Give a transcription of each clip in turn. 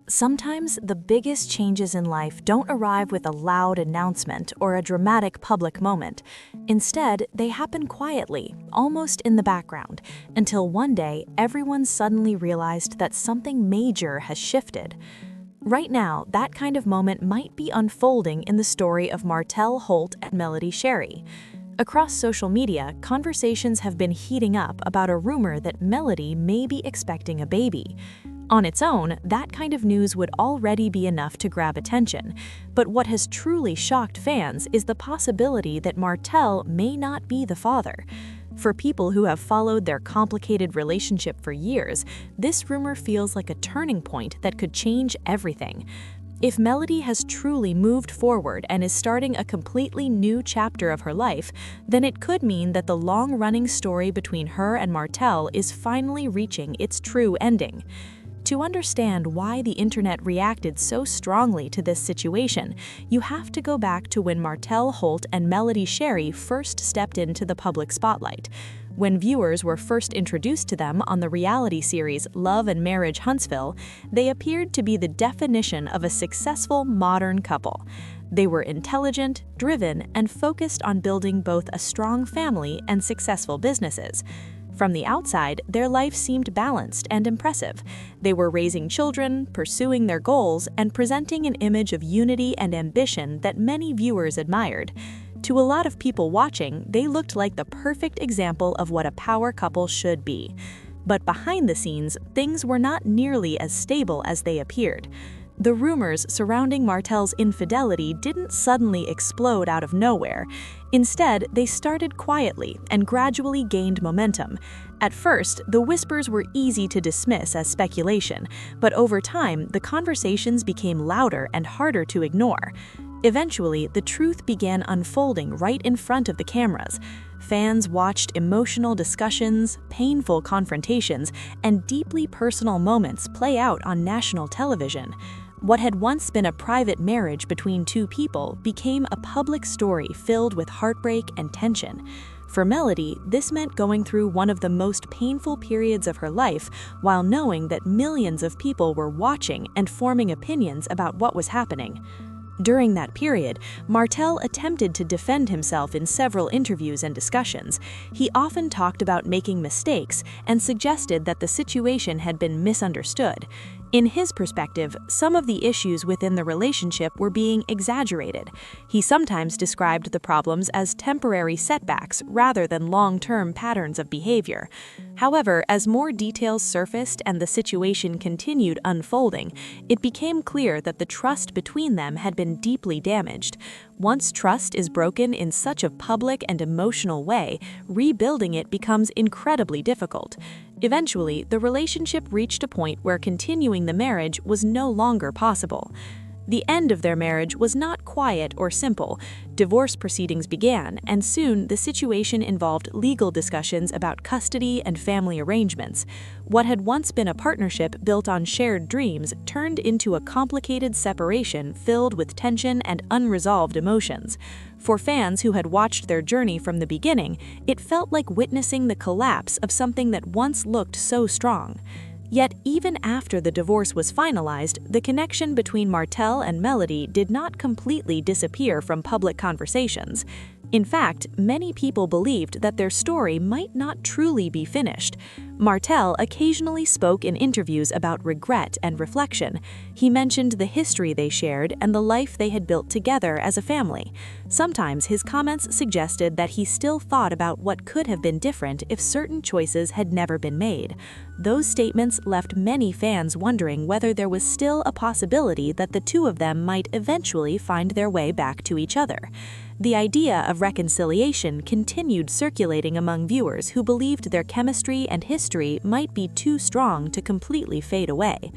Sometimes the biggest changes in life don't arrive with a loud announcement or a dramatic public moment. Instead, they happen quietly, almost in the background, until one day everyone suddenly realized that something major has shifted. Right now, that kind of moment might be unfolding in the story of Martell Holt and Melody Sherry. Across social media, conversations have been heating up about a rumor that Melody may be expecting a baby. On its own, that kind of news would already be enough to grab attention, but what has truly shocked fans is the possibility that Martell may not be the father. For people who have followed their complicated relationship for years, this rumor feels like a turning point that could change everything. If Melody has truly moved forward and is starting a completely new chapter of her life, then it could mean that the long-running story between her and Martell is finally reaching its true ending. To understand why the internet reacted so strongly to this situation, you have to go back to when Martell Holt and Melody Sherry first stepped into the public spotlight. When viewers were first introduced to them on the reality series Love and Marriage Huntsville, they appeared to be the definition of a successful modern couple. They were intelligent, driven, and focused on building both a strong family and successful businesses. From the outside, their life seemed balanced and impressive. They were raising children, pursuing their goals, and presenting an image of unity and ambition that many viewers admired. To a lot of people watching, they looked like the perfect example of what a power couple should be. But behind the scenes, things were not nearly as stable as they appeared. The rumors surrounding Martell's infidelity didn't suddenly explode out of nowhere. Instead, they started quietly and gradually gained momentum. At first, the whispers were easy to dismiss as speculation, but over time, the conversations became louder and harder to ignore. Eventually, the truth began unfolding right in front of the cameras. Fans watched emotional discussions, painful confrontations, and deeply personal moments play out on national television. What had once been a private marriage between two people became a public story filled with heartbreak and tension. For Melody, this meant going through one of the most painful periods of her life while knowing that millions of people were watching and forming opinions about what was happening. During that period, Martell attempted to defend himself in several interviews and discussions. He often talked about making mistakes and suggested that the situation had been misunderstood. In his perspective, some of the issues within the relationship were being exaggerated. He sometimes described the problems as temporary setbacks rather than long-term patterns of behavior. However, as more details surfaced and the situation continued unfolding, it became clear that the trust between them had been deeply damaged. Once trust is broken in such a public and emotional way, rebuilding it becomes incredibly difficult. Eventually, the relationship reached a point where continuing the marriage was no longer possible. The end of their marriage was not quiet or simple. Divorce proceedings began, and soon the situation involved legal discussions about custody and family arrangements. What had once been a partnership built on shared dreams turned into a complicated separation filled with tension and unresolved emotions. For fans who had watched their journey from the beginning, it felt like witnessing the collapse of something that once looked so strong. Yet even after the divorce was finalized, the connection between Martell and Melody did not completely disappear from public conversations. In fact, many people believed that their story might not truly be finished. Martell occasionally spoke in interviews about regret and reflection. He mentioned the history they shared and the life they had built together as a family. Sometimes his comments suggested that he still thought about what could have been different if certain choices had never been made. Those statements left many fans wondering whether there was still a possibility that the two of them might eventually find their way back to each other. The idea of reconciliation continued circulating among viewers who believed their chemistry and history might be too strong to completely fade away.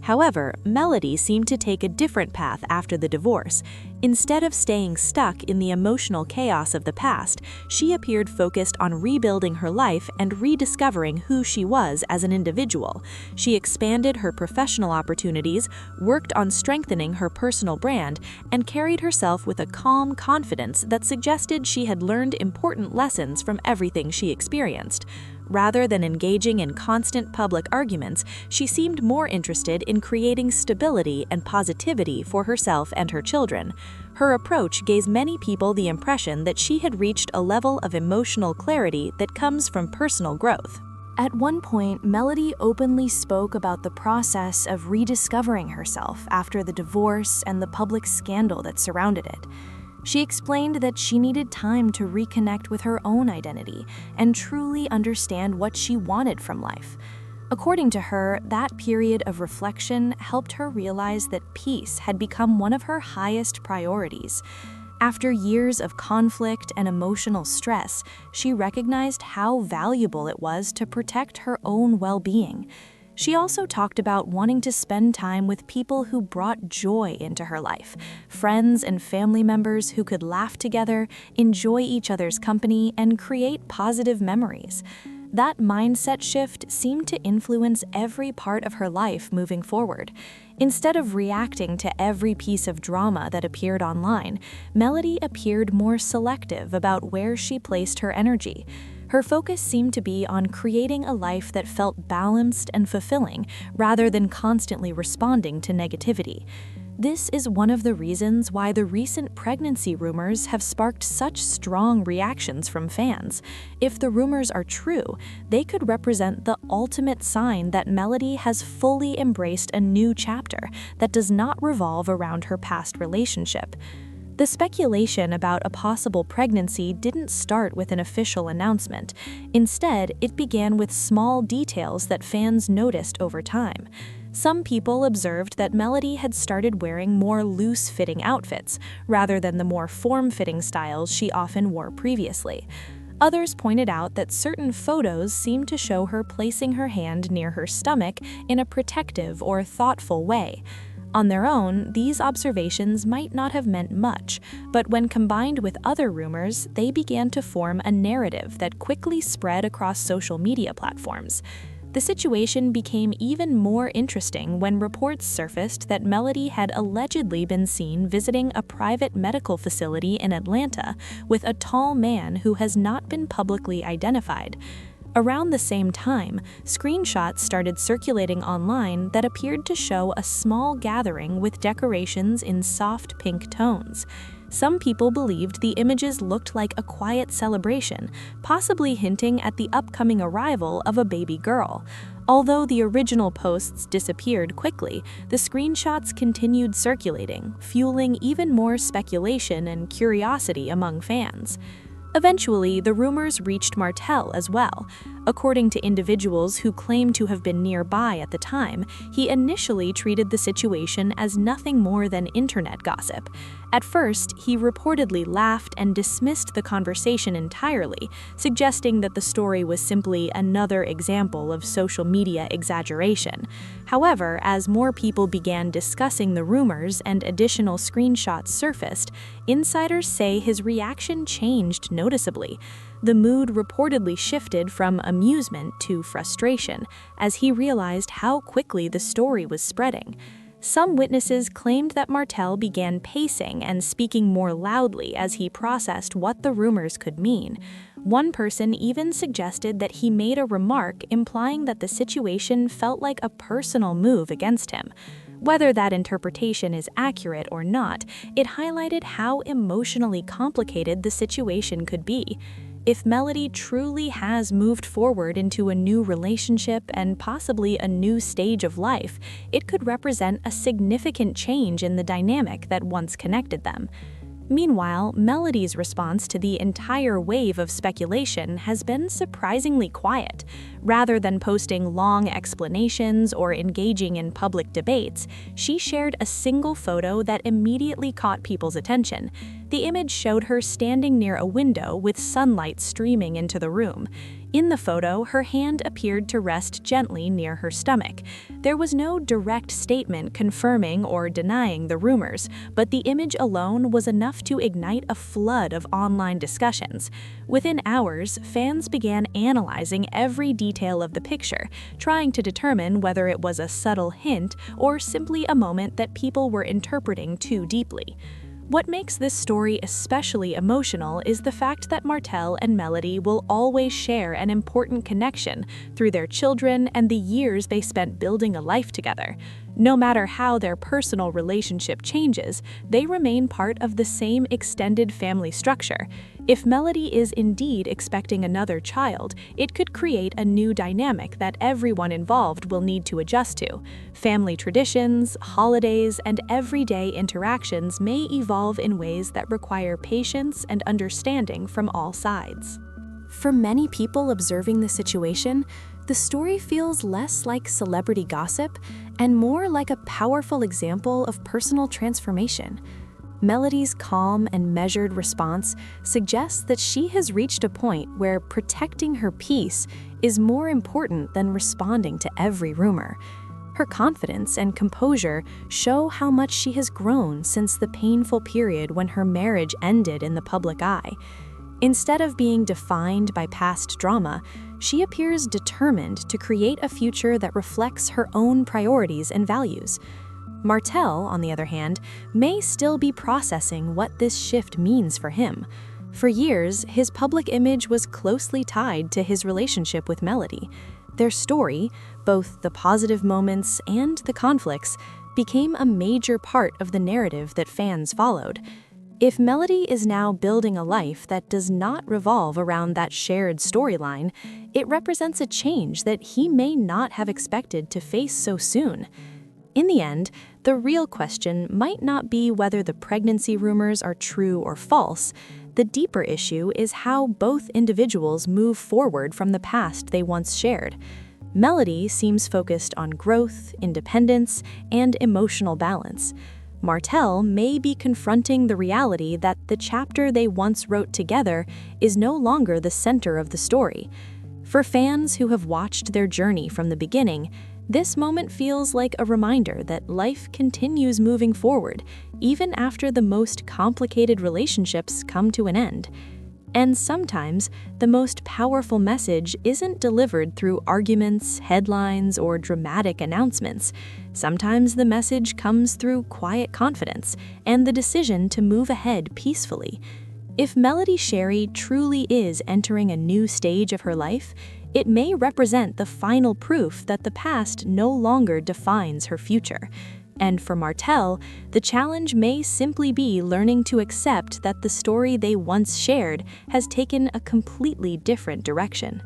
However, Melody seemed to take a different path after the divorce. Instead of staying stuck in the emotional chaos of the past, she appeared focused on rebuilding her life and rediscovering who she was as an individual. She expanded her professional opportunities, worked on strengthening her personal brand, and carried herself with a calm confidence that suggested she had learned important lessons from everything she experienced. Rather than engaging in constant public arguments, she seemed more interested in creating stability and positivity for herself and her children. Her approach gave many people the impression that she had reached a level of emotional clarity that comes from personal growth. At one point, Melody openly spoke about the process of rediscovering herself after the divorce and the public scandal that surrounded it. She explained that she needed time to reconnect with her own identity and truly understand what she wanted from life. According to her, that period of reflection helped her realize that peace had become one of her highest priorities. After years of conflict and emotional stress, she recognized how valuable it was to protect her own well-being. She also talked about wanting to spend time with people who brought joy into her life, friends and family members who could laugh together, enjoy each other's company, and create positive memories. That mindset shift seemed to influence every part of her life moving forward. Instead of reacting to every piece of drama that appeared online, Melody appeared more selective about where she placed her energy. Her focus seemed to be on creating a life that felt balanced and fulfilling, rather than constantly responding to negativity. This is one of the reasons why the recent pregnancy rumors have sparked such strong reactions from fans. If the rumors are true, they could represent the ultimate sign that Melody has fully embraced a new chapter that does not revolve around her past relationship. The speculation about a possible pregnancy didn't start with an official announcement. Instead, it began with small details that fans noticed over time. Some people observed that Melody had started wearing more loose-fitting outfits, rather than the more form-fitting styles she often wore previously. Others pointed out that certain photos seemed to show her placing her hand near her stomach in a protective or thoughtful way. On their own, these observations might not have meant much, but when combined with other rumors, they began to form a narrative that quickly spread across social media platforms. The situation became even more interesting when reports surfaced that Melody had allegedly been seen visiting a private medical facility in Atlanta with a tall man who has not been publicly identified. Around the same time, screenshots started circulating online that appeared to show a small gathering with decorations in soft pink tones. Some people believed the images looked like a quiet celebration, possibly hinting at the upcoming arrival of a baby girl. Although the original posts disappeared quickly, the screenshots continued circulating, fueling even more speculation and curiosity among fans. Eventually, the rumors reached Martell as well. According to individuals who claimed to have been nearby at the time, he initially treated the situation as nothing more than internet gossip. At first, he reportedly laughed and dismissed the conversation entirely, suggesting that the story was simply another example of social media exaggeration. However, as more people began discussing the rumors and additional screenshots surfaced, insiders say his reaction changed noticeably. The mood reportedly shifted from amusement to frustration as he realized how quickly the story was spreading. Some witnesses claimed that Martell began pacing and speaking more loudly as he processed what the rumors could mean. One person even suggested that he made a remark implying that the situation felt like a personal move against him. Whether that interpretation is accurate or not, it highlighted how emotionally complicated the situation could be. If Melody truly has moved forward into a new relationship and possibly a new stage of life, it could represent a significant change in the dynamic that once connected them. Meanwhile, Melody's response to the entire wave of speculation has been surprisingly quiet. Rather than posting long explanations or engaging in public debates, she shared a single photo that immediately caught people's attention. The image showed her standing near a window with sunlight streaming into the room. In the photo, her hand appeared to rest gently near her stomach. There was no direct statement confirming or denying the rumors, but the image alone was enough to ignite a flood of online discussions. Within hours, fans began analyzing every detail of the picture, trying to determine whether it was a subtle hint or simply a moment that people were interpreting too deeply. What makes this story especially emotional is the fact that Martell and Melody will always share an important connection through their children and the years they spent building a life together. No matter how their personal relationship changes, they remain part of the same extended family structure. If Melody is indeed expecting another child, it could create a new dynamic that everyone involved will need to adjust to. Family traditions, holidays, and everyday interactions may evolve in ways that require patience and understanding from all sides. For many people observing the situation, the story feels less like celebrity gossip and more like a powerful example of personal transformation. Melody's calm and measured response suggests that she has reached a point where protecting her peace is more important than responding to every rumor. Her confidence and composure show how much she has grown since the painful period when her marriage ended in the public eye. Instead of being defined by past drama, she appears determined to create a future that reflects her own priorities and values. Martell, on the other hand, may still be processing what this shift means for him. For years, his public image was closely tied to his relationship with Melody. Their story, both the positive moments and the conflicts, became a major part of the narrative that fans followed. If Melody is now building a life that does not revolve around that shared storyline, it represents a change that he may not have expected to face so soon. In the end, the real question might not be whether the pregnancy rumors are true or false. The deeper issue is how both individuals move forward from the past they once shared. Melody seems focused on growth, independence, and emotional balance. Martell may be confronting the reality that the chapter they once wrote together is no longer the center of the story. For fans who have watched their journey from the beginning, this moment feels like a reminder that life continues moving forward, even after the most complicated relationships come to an end. And sometimes, the most powerful message isn't delivered through arguments, headlines, or dramatic announcements. Sometimes the message comes through quiet confidence and the decision to move ahead peacefully. If Melody Sherry truly is entering a new stage of her life, it may represent the final proof that the past no longer defines her future. And for Martell, the challenge may simply be learning to accept that the story they once shared has taken a completely different direction.